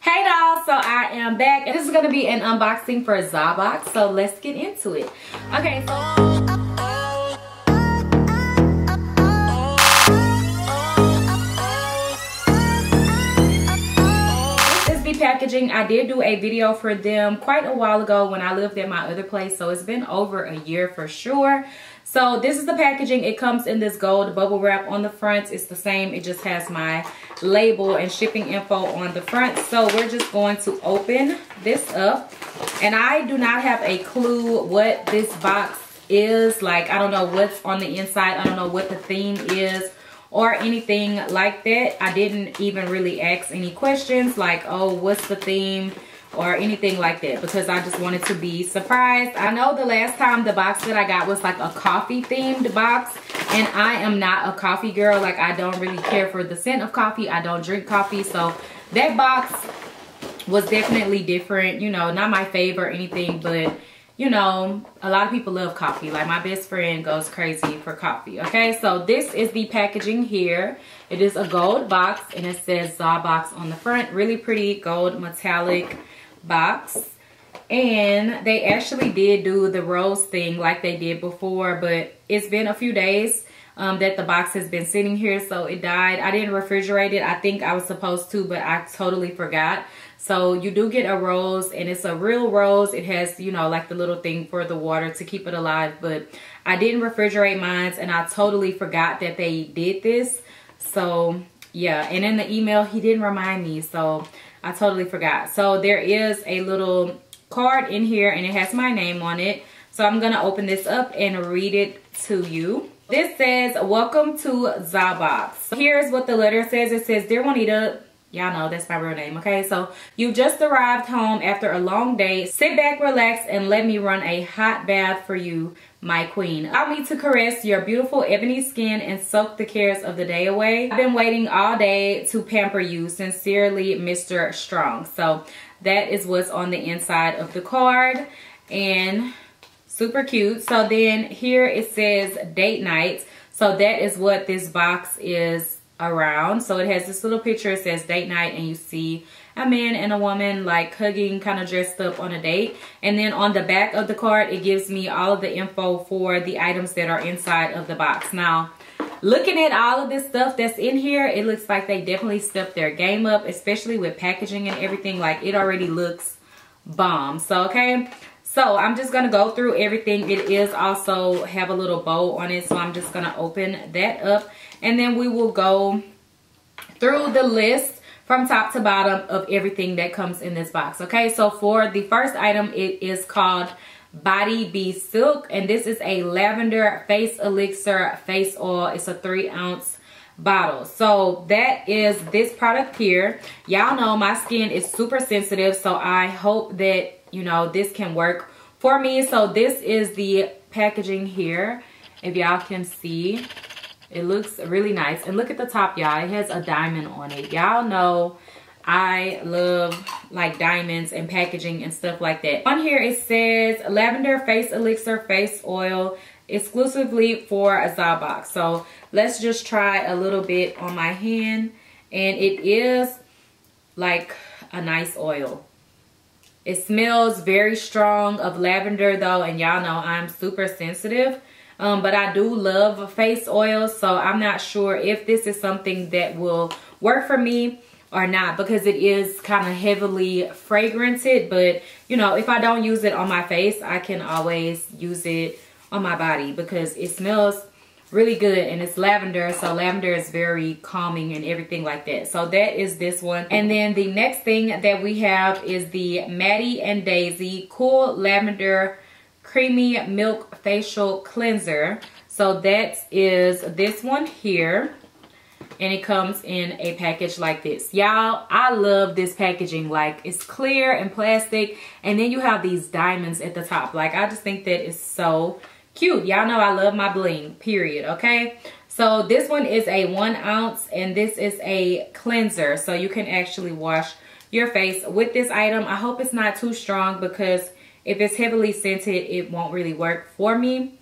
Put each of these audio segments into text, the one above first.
Hey dolls, so I am back and this is going to be an unboxing for Xoxo, so let's get into it. Okay, so this is the packaging. I did do a video for them quite a while ago when I lived at my other place, so it's been over a year for sure. So this is the packaging. It comes in this gold bubble wrap on the front. It's the same. It just has my label and shipping info on the front. So we're just going to open this up. And I do not have a clue what this box is. Like, I don't know what's on the inside. I don't know what the theme is or anything like that. I didn't even really ask any questions like, oh, what's the theme? Or anything like that, because I just wanted to be surprised. I know the last time the box that I got was like a coffee themed box, and I am not a coffee girl. Like, I don't really care for the scent of coffee. I don't drink coffee, so that box was definitely different. You know, not my favorite or anything, but you know, a lot of people love coffee. Like, my best friend goes crazy for coffee. Okay, so this is the packaging here. It is a gold box and it says Xoxo on the front. Really pretty gold metallic box. And they actually did do the rose thing like they did before, but it's been a few days that the box has been sitting here, so it died. I didn't refrigerate it. I think I was supposed to, but I totally forgot. So you do get a rose, and it's a real rose. It has, you know, like the little thing for the water to keep it alive, but I didn't refrigerate mine, and I totally forgot that they did this. So yeah, and in the email he didn't remind me, so I totally forgot. So there is a little card in here and it has my name on it. So I'm gonna open this up and read it to you. This says, welcome to Xoxo. Here's what the letter says. It says, dear Juanita, y'all know that's my real name, okay? So you just arrived home after a long day. Sit back, relax, and let me run a hot bath for you, my queen. Allow me to caress your beautiful ebony skin and soak the cares of the day away. I've been waiting all day to pamper you. Sincerely, Mr. Strong. So that is what's on the inside of the card, and super cute. So then here it says date night. So that is what this box is around. So it has this little picture. It says date night, and you see a man and a woman like hugging, kind of dressed up on a date. And then on the back of the card, it gives me all of the info for the items that are inside of the box. Now, looking at all of this stuff that's in here, it looks like they definitely stepped their game up, especially with packaging and everything. Like, it already looks bomb. So okay, so I'm just gonna go through everything. It is also have a little bow on it, so I'm just gonna open that up, and then we will go through the list from top to bottom of everything that comes in this box. Okay, so for the first item, it is called Body Bee Silk, and this is a lavender face elixir face oil. It's a 3-ounce bottle. So that is this product here. Y'all know my skin is super sensitive, so I hope that, you know, this can work for me. So this is the packaging here. If y'all can see, it looks really nice. And look at the top, y'all. It has a diamond on it. Y'all know I love like diamonds and packaging and stuff like that. On here it says lavender face elixir face oil exclusively for a Xoxo. So let's just try a little bit on my hand, and it is like a nice oil. It smells very strong of lavender though, and y'all know I'm super sensitive. But I do love face oils, so I'm not sure if this is something that will work for me or not, because it is kind of heavily fragranted. But you know, if I don't use it on my face, I can always use it on my body because it smells really good, and it's lavender, so lavender is very calming and everything like that. So that is this one. And then the next thing that we have is the Maddie and Daisy Cool Lavender Creamy Milk Facial Cleanser. So that is this one here, and it comes in a package like this. Y'all, I love this packaging. Like, it's clear and plastic, and then you have these diamonds at the top. Like, I just think that is so cute. Y'all know I love my bling, period. Okay, so this one is a 1 ounce, and this is a cleanser, so you can actually wash your face with this item. I hope it's not too strong, because if it's heavily scented, it won't really work for me.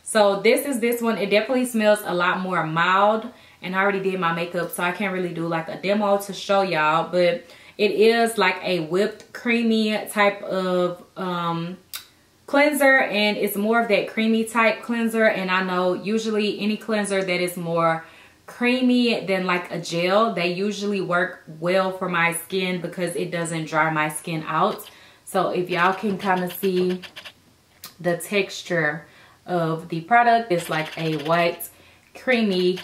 So this is this one. It definitely smells a lot more mild, and I already did my makeup, so I can't really do like a demo to show y'all, but It is like a whipped creamy type of cleanser, and it's more of that creamy type cleanser. And I know usually any cleanser that is more creamy than like a gel, they usually work well for my skin because it doesn't dry my skin out. So if y'all can kind of see the texture of the product, it's like a white creamy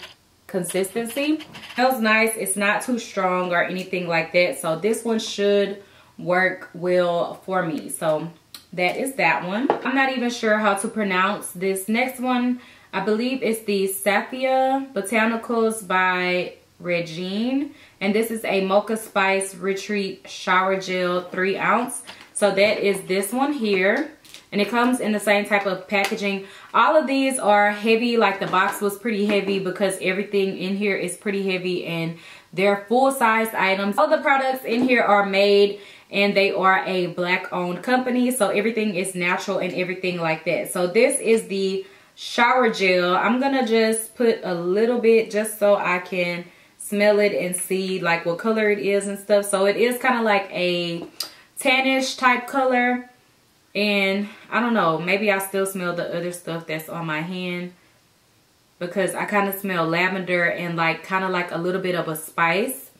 consistency. Smells nice. It's not too strong or anything like that, so this one should work well for me. So that is that one. I'm not even sure how to pronounce this next one. I believe it's the Sepia Botanicals by Regine, and this is a Mocha Spice Retreat Shower Gel 3 ounce. So that is this one here, and it comes in the same type of packaging. All of these are heavy, like the box was pretty heavy because everything in here is pretty heavy and they're full-sized items. All the products in here are made and they are a Black-owned company, so everything is natural and everything like that. So this is the shower gel. I'm gonna just put a little bit just so I can smell it and see like what color it is and stuff. So it is kind of like a tannish type color, and I don't know, maybe I still smell the other stuff that's on my hand because I kind of smell lavender and like kind of like a little bit of a spice.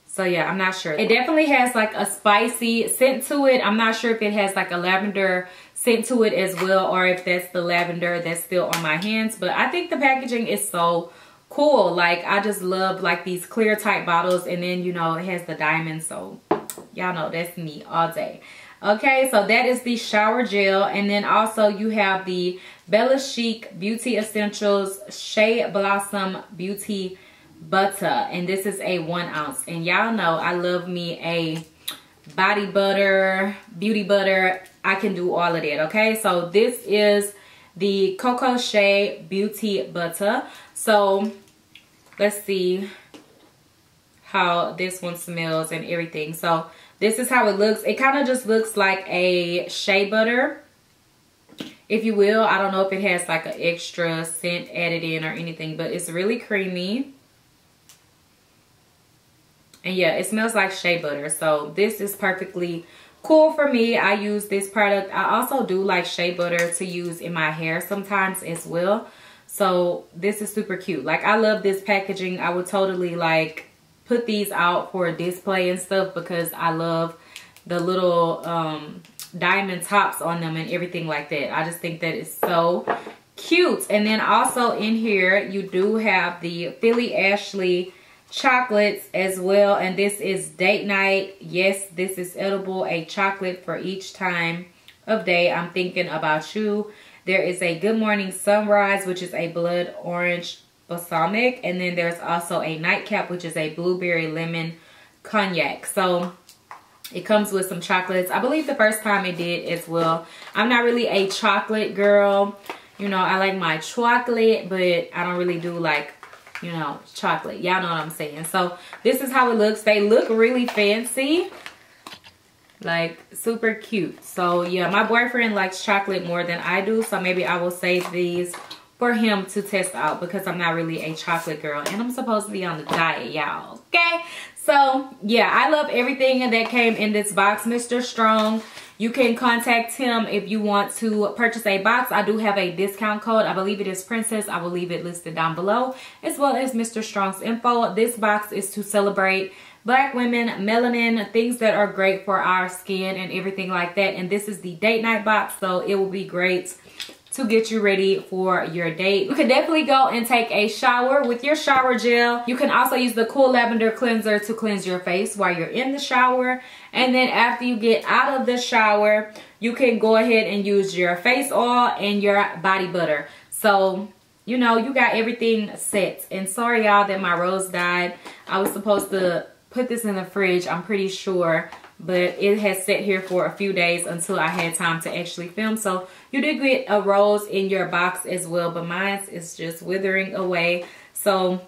So yeah, I'm not sure. It definitely has like a spicy scent to it. I'm not sure if it has like a lavender scent to it as well, or if that's the lavender that's still on my hands. But I think the packaging is so cool. Like I just love like these clear type bottles, and then you know it has the diamonds, so y'all know that's me all day. Okay, so that is the shower gel, and then also you have the Bella Chic Beauty Essentials Shea Blossom Beauty Butter, and this is a 1 ounce. And y'all know I love me a body butter, beauty butter. I can do all of that. Okay, so this is the Coco Shea Beauty Butter. So let's see how this one smells and everything. So this is how it looks. It kind of just looks like a shea butter, if you will. I don't know if it has like an extra scent added in or anything, but it's really creamy. And yeah, it smells like shea butter. So this is perfectly cool for me. I use this product. I also do like shea butter to use in my hair sometimes as well. So this is super cute. Like I love this packaging. I would totally like put these out for a display and stuff because I love the little diamond tops on them and everything like that. I just think that is so cute. And then also in here you do have the Philly Ashley chocolates as well, and this is date night. Yes, this is edible, a chocolate for each time of day I'm thinking about you. There is a Good Morning Sunrise, which is a blood orange balsamic, and then there's also a nightcap, which is a blueberry lemon cognac. So it comes with some chocolates. I believe the first time it did as well. I'm not really a chocolate girl, you know. I like my chocolate, but I don't really do like, you know, chocolate. Y'all know what I'm saying. So this is how it looks. They look really fancy, like super cute. So yeah, my boyfriend likes chocolate more than I do, so maybe I will save these for him to test out because I'm not really a chocolate girl and I'm supposed to be on the diet, y'all. Okay, so yeah, I love everything that came in this box. Mr. Strong, you can contact him if you want to purchase a box. I do have a discount code. I believe it is Princess. I will leave it listed down below, as well as Mr. Strong's info. This box is to celebrate Black women, melanin, things that are great for our skin and everything like that. And this is the date night box, so it will be great to get you ready for your date. You can definitely go and take a shower with your shower gel. You can also use the Cool Lavender Cleanser to cleanse your face while you're in the shower. And then after you get out of the shower, you can go ahead and use your face oil and your body butter. So, you know, you got everything set. And sorry, y'all, that my rose died. I was supposed to put this in the fridge, I'm pretty sure, but it has sat here for a few days until I had time to actually film. So you did get a rose in your box as well, but mine is just withering away. So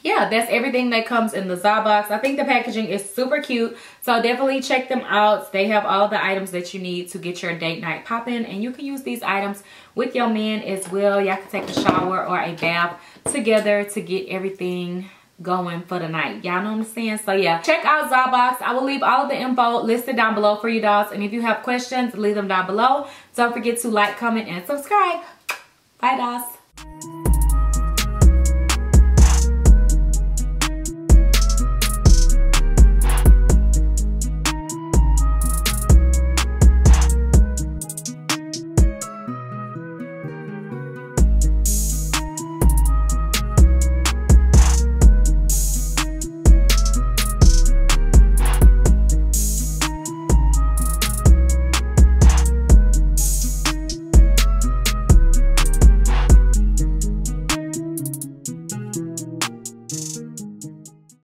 yeah, that's everything that comes in the Za box. I think the packaging is super cute, so definitely check them out. They have all the items that you need to get your date night popping, and you can use these items with your man as well. Y'all can take a shower or a bath together to get everything going for the night. Y'all know what I'm saying? So yeah, check out Xoxo. I will leave all of the info listed down below for you dolls. And if you have questions, leave them down below. Don't forget to like, comment, and subscribe. Bye dolls.